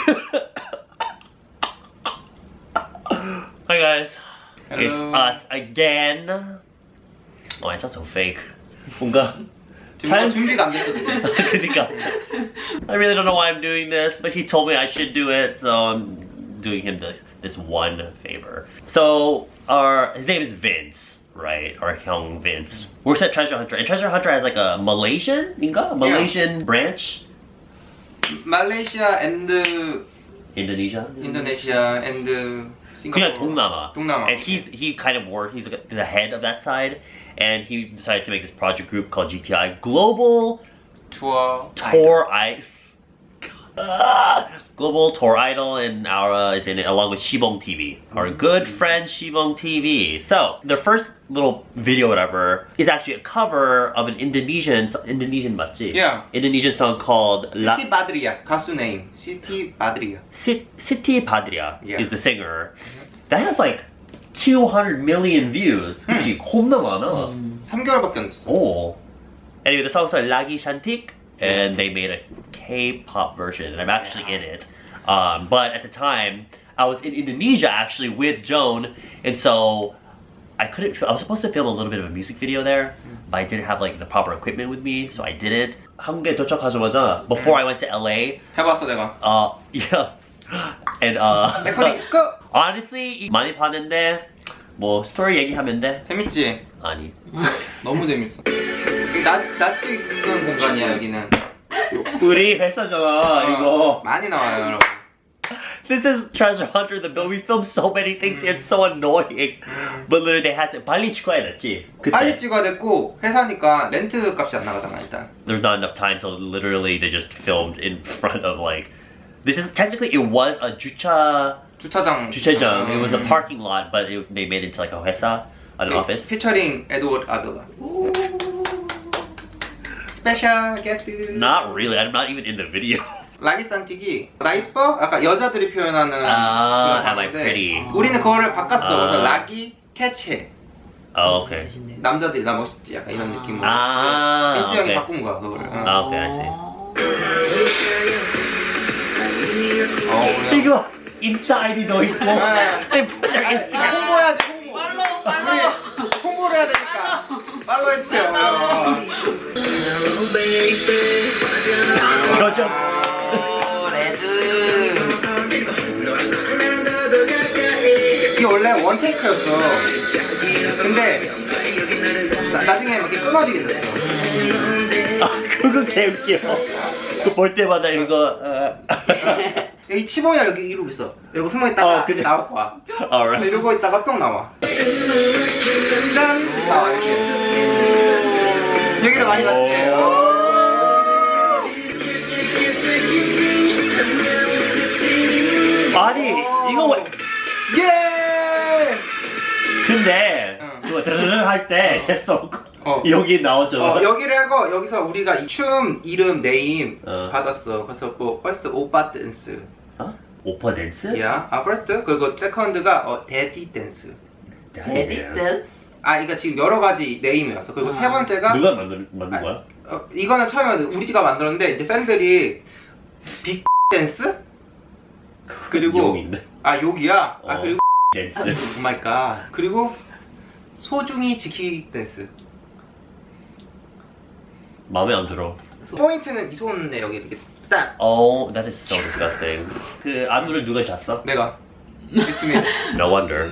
Hi guys. Hello. It's us again. Oh, it sounds so fake. 뭔가 준비가 안 됐어 지금. 그러니까. I really don't know why I'm doing this, but he told me I should do it, so I'm doing him this one favor. So his name is Vince, right? Or Hyung Vince. Works at Treasure Hunter, and Treasure Hunter has like a Malaysian branch. Malaysia and Indonesia. Indonesia and 그냥 Singapore. 동남아. And he kind of worked. He's like the head of that side, and he decided to make this project group called GTI Global Tour. Global Tour Idol, and Aura is in it along with Shibong TV, our good friend Shibong TV. So the first little video, whatever, is actually a cover of an Indonesian 맞지? Yeah. Indonesian song called Siti Badriah. 가수 name. Siti Badriah. Siti Badriah Yeah. is the singer. That has like 200 million views. 그치? 겁나 많아. 3개월밖에 안 됐어. Oh. Anyway, the song's called Lagi Cantik, and they made a K-pop version, and I'm actually in it. But at the time, I was in Indonesia actually with Joan, and so I was supposed to film a little bit of a music video there, but I didn't have like the proper equipment with me, so I didn't. 한국에 도착하자마자, before I went to LA, 잡았어 내가. yeah, and 레코딩 끝. honestly 많이 봤는데 뭐 스토리 얘기하면 돼? 재밌지? 아니. 너무 재밌어. 나 찍는 공간이야 여기는. 우리 회사잖아 이거. 많이 나와요 여러분. This is Treasure Hunter the Bill. We filmed so many things here. It's so annoying. But literally they had to 빨리 찍어야 됐지. 그때. 빨리 찍어야 됐고 회사니까 렌트 값이 안 나가잖아 일단. There's not enough time, so literally they just filmed in front of like. This is technically it was a 주차장. It was a parking lot, but they made it into like a 회사, an office. 피처링 에드워드 아들라. 스페셜 게스트. Not really. I'm not even in the video. 라기 산틱이 나 이뻐? 아까 여자들이 표현하는 그런 am I 건데 pretty? 우리는 그거를 바꿨어. 그래서 라기 캐치. Oh, okay. 남자들이 나 멋있지 약간 이런 느낌으로. 댄스 형이 okay. 바꾼 거야 그거를. Okay, I see. 우리가 이거 인스타 아이디도 있고. 아니, 자, 인스타. 홍보해야지 홍보. 우리 홍보를 해야 되니까 팔로우 해주세요. 여자. 이게 원래 원테이크였어. 근데 나중에 막 이렇게 끊어지게 됐어. 그거 개웃겨. 그 볼 때마다 이거. 여기 치봉이야 여기 이러고 있어. 이러고 숨어 있다가 그래. 나올 거야. Alright. 이러고 있다가 뿅 나와. 짠 나와 이렇게. 여기도 많이 봤지. 아니 이거 왜? 예. 근데 그거 드르르 할때 계속 여기 나오죠. 여기를 하고 여기서 우리가 이 춤 이름 네임 받았어. 그래서 뭐 first 오빠 댄스. 오빠 댄스? 야, first 그리고 second가 데디 댄스. 데디 댄스? 이거 지금 여러 가지 네임이었어. 그리고 세 번째가 누가 만든 거야? 이거는 처음에 우리가 만들었는데 이제 팬들이 빅 댄스? 그리고 욕인데? 욕이야? 그리고 댄스. 오 마이 갓. 그리고 소중히 지키기 댄스. 마음에 안 들어. 포인트는 이 손에 여기 이렇게 딱. Oh, that is so disgusting. 그 안무를 누가 잤어? 내가. It's me. No wonder.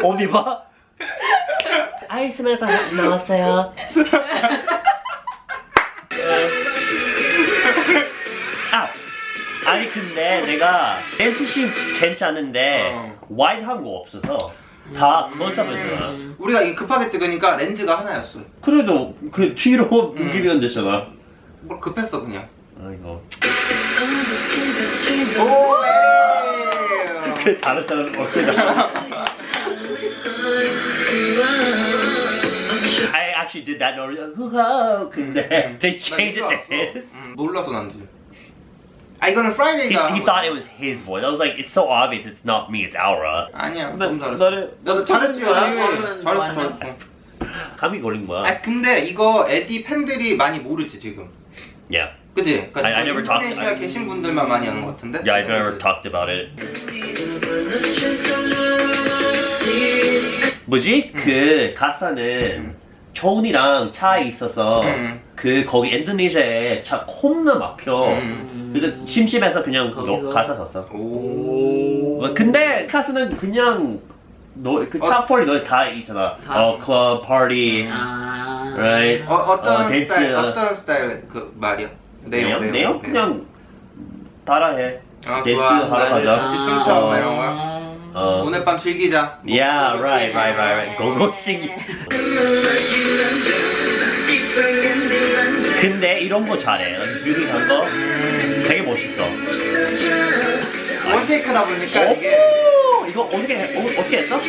어디 봐? 아이스 멜빵 나왔어요. 아니 근데 내가 댄스씬 괜찮은데 와이드한 거 없어서 다 컨셉이잖아. 우리가 이게 급하게 찍으니까 렌즈가 하나였어. 그래도 그 뒤로 옮기면 되잖아. 뭘 급했어 그냥. 아이고. 오, 그 다른 사람은 어떻게 I actually did that noise. 근데 they changed it to his. 놀라서 난지. 이거는 프라이데이가. He thought it was his voice. I was like, it's so obvious. It's not me. It's Aura. 아니야. 너무 잘했어. 나를 나도 잘했지. 잘했어. 감이 걸린 거야. 아 근데 이거 에디 팬들이 많이 모르지 지금. Yeah. 그지? 그러니까 I never talked- 인도네시아 계신 분들만 많이 아는 것 같은데? Yeah, I've never talked about it. 뭐지? 그 가사는 존이랑 차에 있어서 그 거기 인도네시아에 차 겁나 막혀. 그래서 심심해서 그냥 거기서? 가사 썼어. 오. 근데 가사는 그냥 탑4 노래 다 있잖아. 다. 클럽, 파티, 아. right? 어떤 댄스. 스타일 어떤 스타일 그 말이야? 내용 그냥 따라해. 아, 댄스 좋아. 하러 가자. 같이 춤춰 뭐 이런 거야. 어. 오늘 밤 즐기자. 뭐 Yeah, 그거 right, 쓰- right. 고고싱. 근데 이런 거 잘해. 뮤직한 거 되게 멋있어. 원테이크다 보니까 이게 이거 어떻게 했어?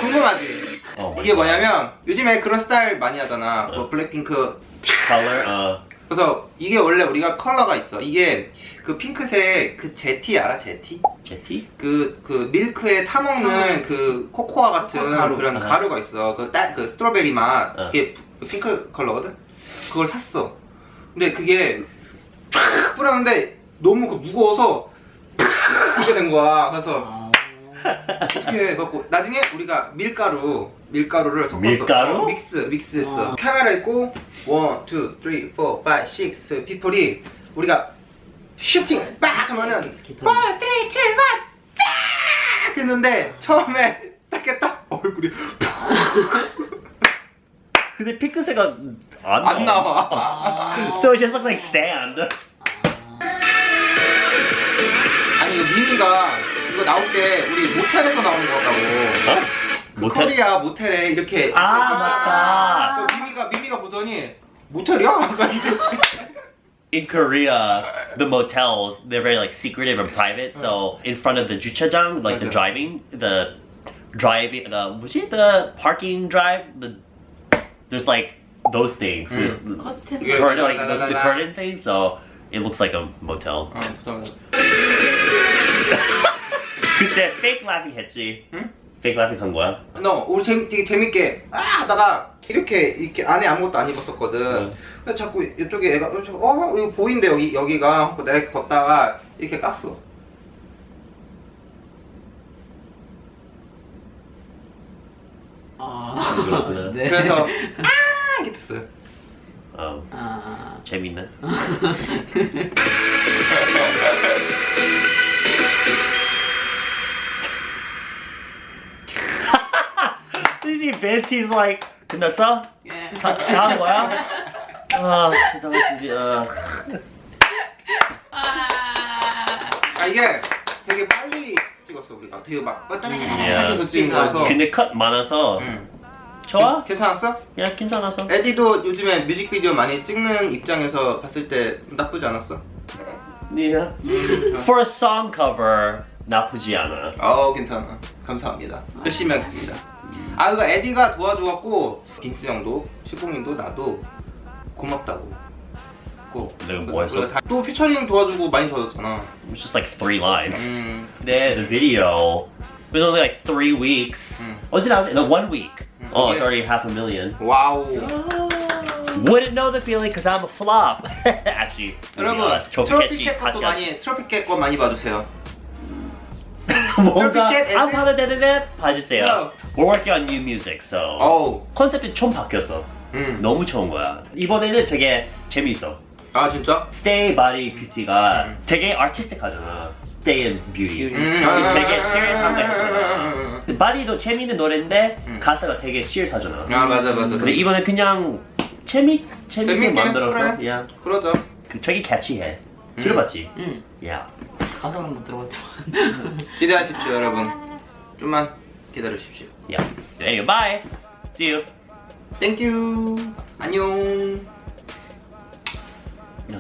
궁금하지? 어, 이게 뭐냐면 요즘에 그런 스타일 많이 하잖아. 뭐 블랙핑크. 컬러. 그래서 이게 원래 우리가 컬러가 있어. 이게 그 핑크색 그 제티 알아? 제티? 제티? 그 밀크에 타먹는 그 코코아 같은 가루. 그런 아하. 가루가 있어. 그 스트로베리 맛. 어. 그게 그 핑크 컬러거든. 그걸 샀어. 근데 그게 팍 뿌렸는데 너무 그 무거워서 이게 된 거야. 그래서 어떻게 해갖고 나중에 우리가 밀가루를 섞었어. 밀가루? 믹스했어. 카메라 있고 1, 2, 3, 4, 5, 6 피플이 우리가 슈팅 빡 하면은 4, 3, 2, 1 빡 했는데 처음에 딱 했다 얼굴이 근데 핑크색가 안 나와. So it just looks like sand. 아니 이거 미미가 이거 나올 때 우리 모텔에서 나오는 거라고. 그 모텔? 코리아 모텔에 이렇게 아, 맞다. 그 미미가 보더니 모텔이야? 약간 이래. In Korea, the motels, they're very like secretive and private. So in front of the 주차장, like the the parking drive, there's like those things. 커튼. 이게 Curtain, like the 다다다다. curtain thing, so it looks like a motel. 잠깐만. 그때 fake laughing 했지? 응? fake laughing 한 거야? 너 우리 되게 재밌게 하다가 이렇게 안에 아무것도 안 입었었거든. 근데 자꾸 이쪽에 애가 이거 보인대 여기가 하고 내가 걷다가 이렇게 깠어. 아. 네. 그래서 이렇게 됐어요. 재밌네. You see Vince, he's like, 끝났어? 예. 다 한 거야? 이게 되게 빨리 찍었어 우리가. 되게 막 Yeah. 해서 찍은 거여서. 근데 컷 많아서 응. 좋아? 괜찮았어? 야, 괜찮았어. 에디도 요즘에 뮤직비디오 많이 찍는 입장에서 봤을 때 나쁘지 않았어? Yeah. For a song cover, 나쁘지 않아. 괜찮아. 감사합니다. 열심히 하겠습니다. 그러니까 에디가 도와줘갖고 빈스 형도, 시봉이도 나도 고맙다고. 내가 뭐 했어? 또 피처링 도와주고 많이 도와줬잖아. It's just like 3 lines. 네. The video was only like 3 weeks. 언제 나왔지? No, 1 week. Oh, it's already 500,000. 와우. Wouldn't know the feeling because I'm a flop. Actually, to be 여러분, honest, 트로피캣 것도 트로피캣 거 많이 봐주세요. 뭔가 트로피캣 안 봐도 되는데 봐주세요. No. We're working on new music, so 어우. 컨셉이 좀 바뀌었어. 너무 좋은 거야. 이번에는 되게 재미있어. 진짜? Stay Body Beauty가 되게 artistic하잖아. Stay and Beauty. 되게 serious한 거 했잖아. 바디도 재미있는 노래인데 가사가 되게 serious-하잖아. 맞아. 근데 이번에 그냥 재밌게 재밌게 만들었어. 그래. 야, 그러자. 되게 catchy해. 들어봤지? 응. 야. 가사는 못 들어봤지만. 기대하십시오 여러분. 좀만 기다려주십시오. 야. Anyway, bye. See you. 땡큐. 안녕. 야.